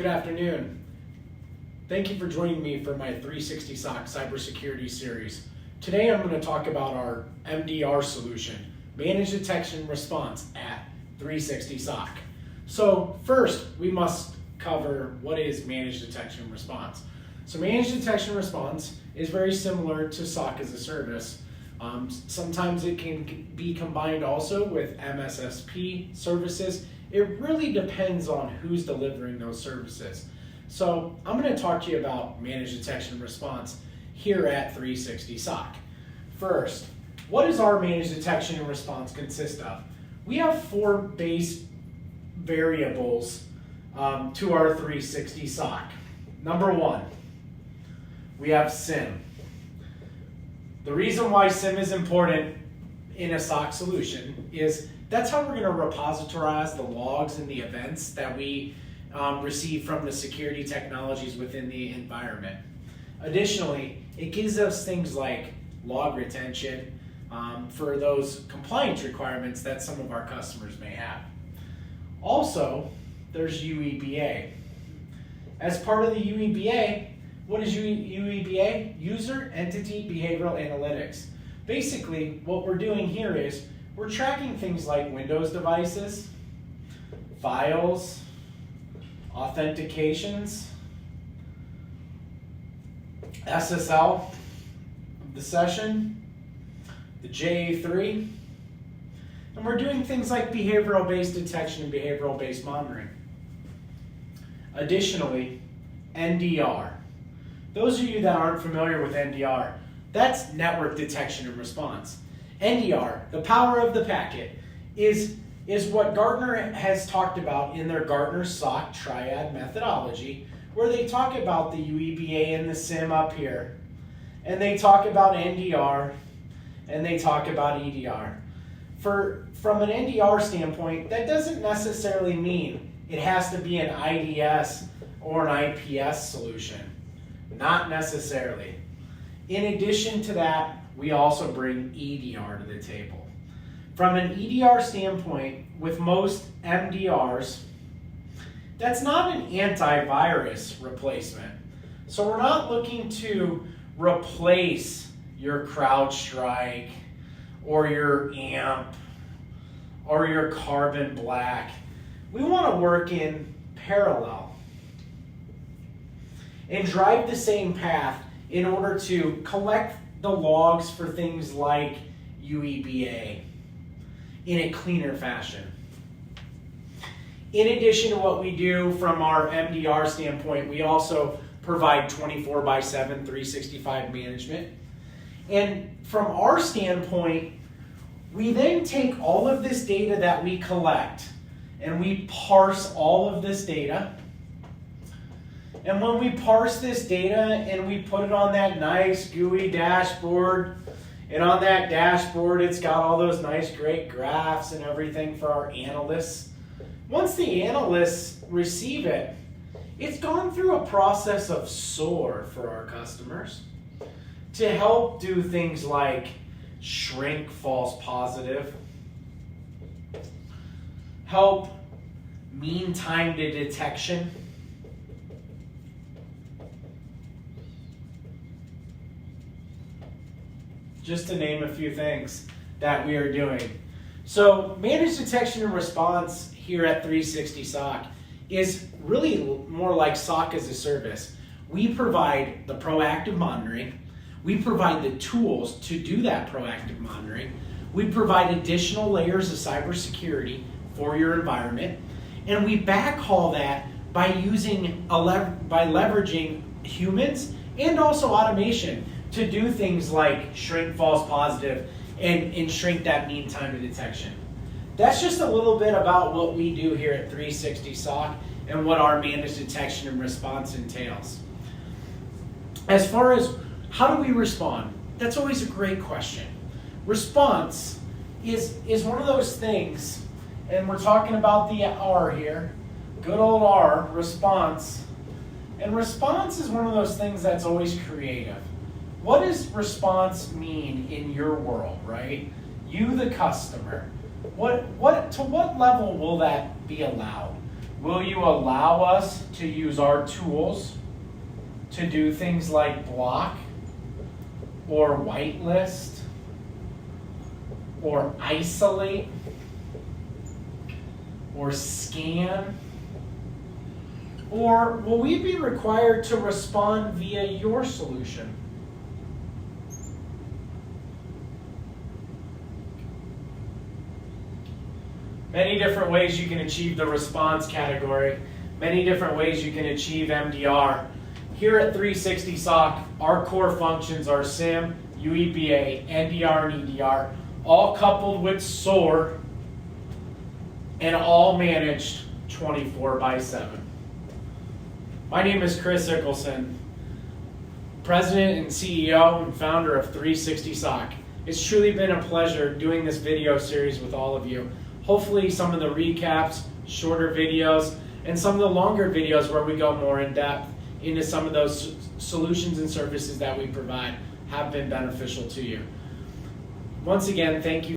Good afternoon. Thank you for joining me for my 360 SOC cybersecurity series. Today I'm going to talk about our MDR solution, Managed Detection and Response at 360 SOC. So first, we must cover what is Managed Detection and Response. So Managed Detection and Response is very similar to SOC as a service. Sometimes it can be combined also with MSSP services. It really depends on who's delivering those services. So I'm going to talk to you about Managed Detection and Response here at 360 SOC. First, what does our Managed Detection and Response consist of? We have 4 base variables to our 360 SOC. Number 1, we have SIM. The reason why SIM is important in a SOC solution is that's how we're going to repositorize the logs and the events that we receive from the security technologies within the environment. Additionally, it gives us things like log retention for those compliance requirements that some of our customers may have. Also, there's UEBA. As part of the UEBA, what is UEBA? User Entity Behavioral Analytics. Basically, what we're doing here is we're tracking things like Windows devices, files, authentications, SSL, the session, the JA3, and we're doing things like behavioral-based detection and behavioral-based monitoring. Additionally, NDR. Those of you that aren't familiar with NDR, that's network detection and response. NDR, the power of the packet, is what Gartner has talked about in their Gartner SOC triad methodology, where they talk about the UEBA and the SIM up here, and they talk about NDR, and they talk about EDR. From an NDR standpoint, that doesn't necessarily mean it has to be an IDS or an IPS solution. Not necessarily. In addition to that, we also bring EDR to the table. From an EDR standpoint, with most MDRs, that's not an antivirus replacement. So we're not looking to replace your CrowdStrike or your AMP or your Carbon Black. We want to work in parallel and drive the same path in order to collect the logs for things like UEBA in a cleaner fashion. In addition to what we do from our MDR standpoint, we also provide 24/7, 365 management. And from our standpoint, we then take all of this data that we collect and we parse all of this data. And when we parse this data and we put it on that nice GUI dashboard, and on that dashboard it's got all those nice great graphs and everything for our analysts. Once the analysts receive it, it's gone through a process of SOAR for our customers to help do things like shrink false positive, help mean time to detection, just to name a few things that we are doing. So Managed Detection and Response here at 360 SOC is really more like SOC as a service. We provide the proactive monitoring. We provide the tools to do that proactive monitoring. We provide additional layers of cybersecurity for your environment. And we backhaul that by leveraging humans and also automation to do things like shrink false positive and shrink that mean time to detection. That's just a little bit about what we do here at 360 SOC and what our Managed Detection and Response entails. As far as how do we respond, that's always a great question. Response is one of those things, and we're talking about the R here, good old R, response. And response is one of those things that's always creative. What does response mean in your world, right? You, the customer. To what level will that be allowed? Will you allow us to use our tools to do things like block or whitelist or isolate or scan? Or will we be required to respond via your solution? Many different ways you can achieve the response category. Many different ways you can achieve MDR. Here at 360 SOC, our core functions are SIM, UEBA, NDR, and EDR, all coupled with SOAR, and all managed 24/7. My name is Chris Ickelson, President and CEO and founder of 360 SOC. It's truly been a pleasure doing this video series with all of you. Hopefully some of the recaps, shorter videos, and some of the longer videos where we go more in depth into some of those solutions and services that we provide have been beneficial to you. Once again, thank you